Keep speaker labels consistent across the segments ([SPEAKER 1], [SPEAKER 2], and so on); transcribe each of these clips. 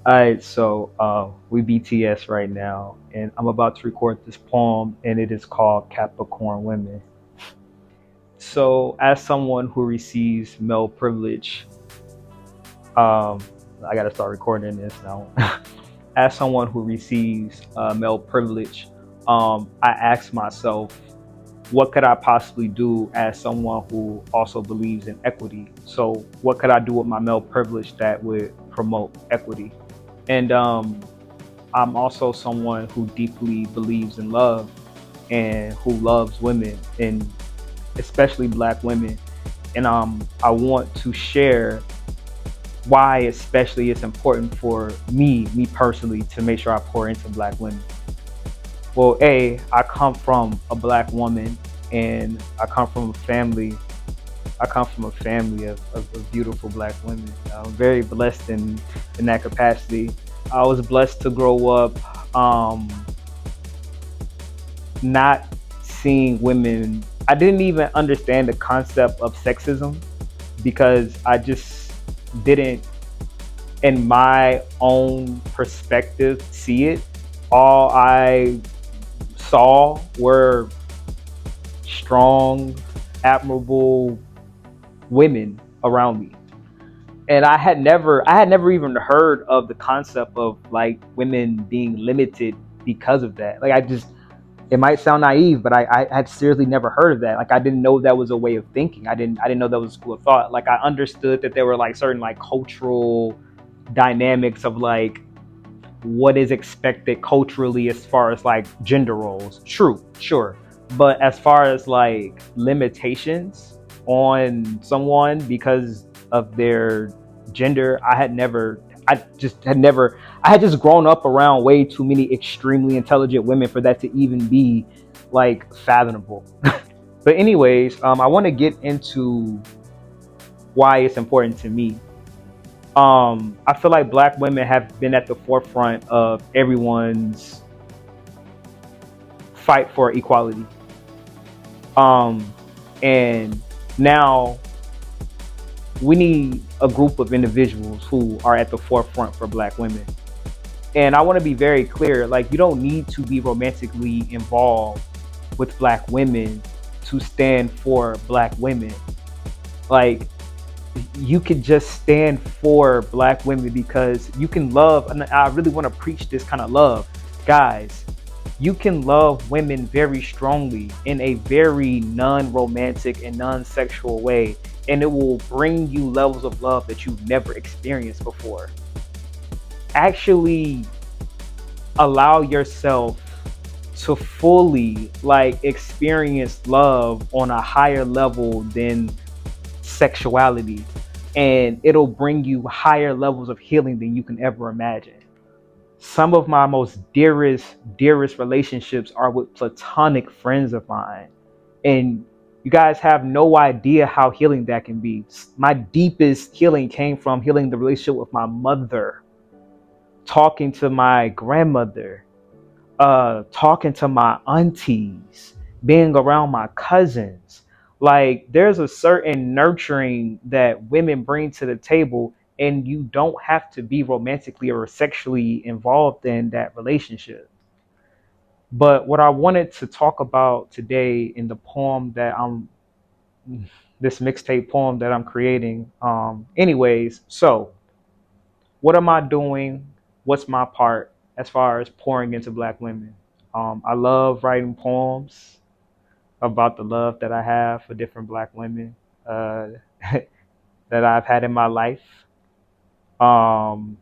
[SPEAKER 1] Alright, so we BTS right now, and I'm about to record this poem, and it is called Capricorn Women. So, as someone who receives male privilege, um, I gotta start recording this now. As someone who receives male privilege, I ask myself, what could I possibly do as someone who also believes in equity? So, what could I do with my male privilege that would promote equity? And I'm also someone who deeply believes in love and who loves women, and especially Black women. And I want to share why, especially, it's important for me personally, to make sure I pour into Black women. Well, I come from a Black woman, and I come from a family. I come from a family of beautiful Black women. I'm very blessed in that capacity. I was blessed to grow up not seeing women. I didn't even understand the concept of sexism because I just didn't, in my own perspective, see it. All I saw were strong, admirable women around me. And I had never even heard of the concept of like women being limited because of that. Like I just it might sound naive, but I had seriously never heard of that. Like I didn't know that was a way of thinking. I didn't know that was a school of thought. Like I understood that there were like certain like cultural dynamics of like what is expected culturally as far as like gender roles. True, sure. But as far as like limitations on someone because of their gender, I had just grown up around way too many extremely intelligent women for that to even be like fathomable. But anyways, I want to get into why it's important to me. I feel like Black women have been at the forefront of everyone's fight for equality. Um, and now we need a group of individuals who are at the forefront for Black women. And I want to be very clear, like you don't need to be romantically involved with Black women to stand for Black women. Like you could just stand for Black women because you can love, and I really want to preach this kind of love. Guys, you can love women very strongly in a very non-romantic and non-sexual way, and it will bring you levels of love that you've never experienced before. Actually allow yourself to fully like experience love on a higher level than sexuality, and it'll bring you higher levels of healing than you can ever imagine. Some of my most dearest relationships are with platonic friends of mine, and you guys have no idea how healing that can be. My deepest healing came from healing the relationship with my mother, talking to my grandmother, talking to my aunties, being around my cousins. Like there's a certain nurturing that women bring to the table, and you don't have to be romantically or sexually involved in that relationship. But what I wanted to talk about today in the poem that I'm this mixtape poem that I'm creating. So what am I doing? What's my part as far as pouring into Black women? I love writing poems about the love that I have for different Black women uh, that I've had in my life. Um,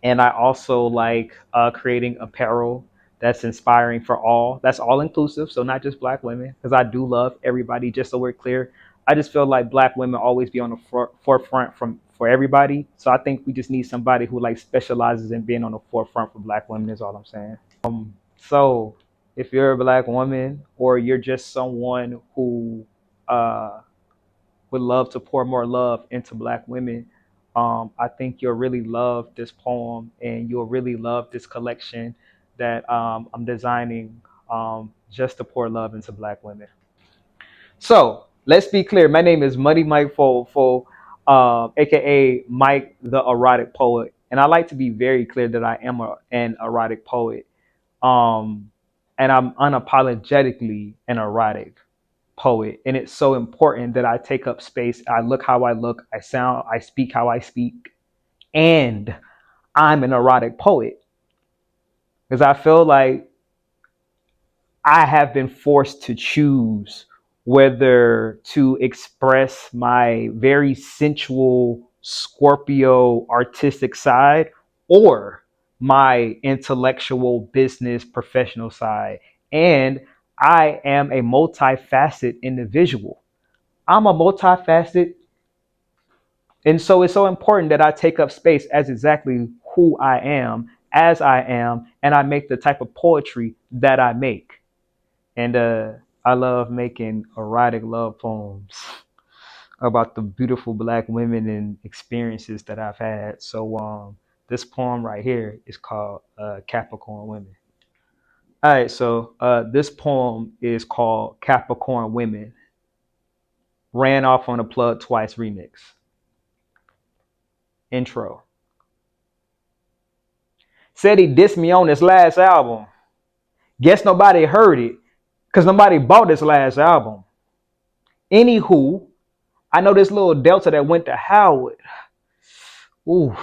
[SPEAKER 1] and I also like creating apparel that's inspiring for all. That's all inclusive, so not just Black women, because I do love everybody. Just so we're clear, I just feel like Black women always be on the forefront from for everybody. So I think we just need somebody who like specializes in being on the forefront for Black women. Is all I'm saying. So if you're a Black woman or you're just someone who uh, would love to pour more love into Black women, I think you'll really love this poem and you'll really love this collection that I'm designing just to pour love into Black women. So let's be clear. My name is Muddy Mike Fo, aka Mike the Erotic Poet. And I like to be very clear that I am an erotic poet. Um, and I'm unapologetically an erotic poet. And it's so important that I take up space. I look how I look, I sound, I speak how I speak. And I'm an erotic poet. Because I feel like I have been forced to choose whether to express my very sensual Scorpio artistic side or my intellectual business professional side. And I am a multifaceted individual. I'm a multifaceted. And so it's so important that I take up space as exactly who I am, as I am, and I make the type of poetry that I make. And I love making erotic love poems about the beautiful black women and experiences that I've had. So this poem right here is called Capricorn Women. All right, so this poem is called Capricorn Women. Ran off on a plug twice remix. Intro. Said he dissed me on his last album. Guess nobody heard it because nobody bought this last album. Anywho, I know this little Delta that went to Howard. Ooh,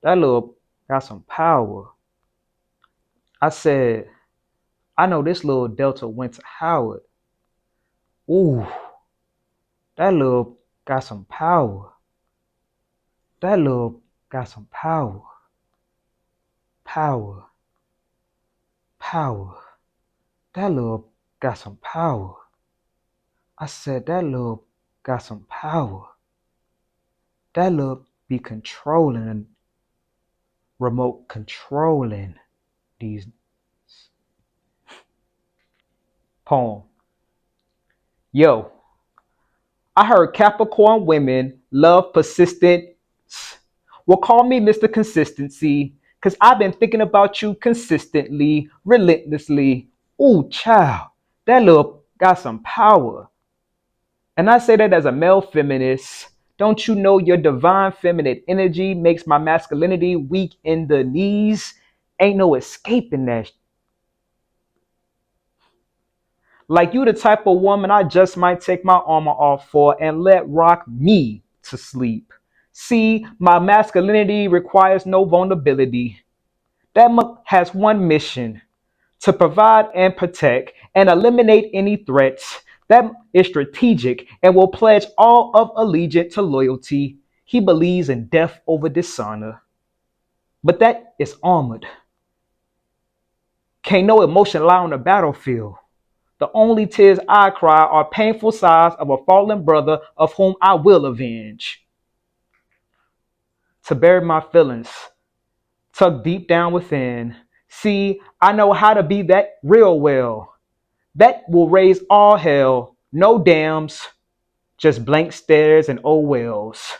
[SPEAKER 1] that little got some power. I said, I know this little Delta went to Howard. Ooh, that little got some power. That little got some power. Power. Power. That little got some power. I said, that little got some power. That little be controlling and remote controlling these poem. Yo, I heard Capricorn women love persistent. Well, call me Mr. Consistency, because I've been thinking about you consistently, relentlessly. Ooh, child, that little got some power. And I say that as a male feminist. Don't you know your divine feminine energy makes my masculinity weak in the knees? Ain't no escaping that. Like you the type of woman I just might take my armor off for and let rock me to sleep. See, my masculinity requires no vulnerability. That has one mission: to provide and protect and eliminate any threats. That is strategic and will pledge all of allegiance to loyalty. He believes in death over dishonor. But that is armored. Can't no emotion lie on the battlefield. The only tears I cry are painful sighs of a fallen brother of whom I will avenge. To bury my feelings, tucked deep down within. See, I know how to be that real well. That will raise all hell. No dams, just blank stares and oh wells.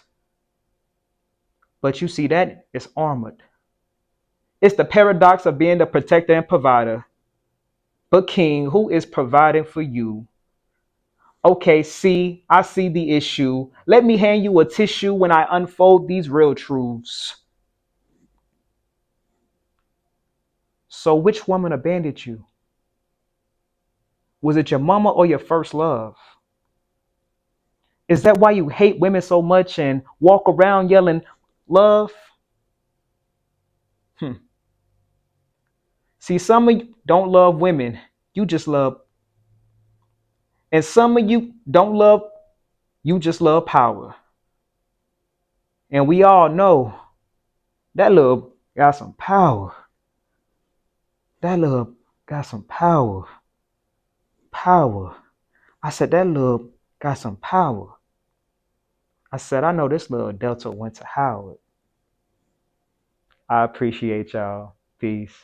[SPEAKER 1] But you see, that is armored. It's the paradox of being the protector and provider. But King, who is providing for you? Okay, see, I see the issue. Let me hand you a tissue when I unfold these real truths. So which woman abandoned you? Was it your mama or your first love? Is that why you hate women so much and walk around yelling love? See, some of you don't love women. You just love. And some of you don't love, you just love power. And we all know that love got some power. That love got some power. Power. I said, that love got some power. I said, I know this little Delta went to Howard. I appreciate y'all. Peace.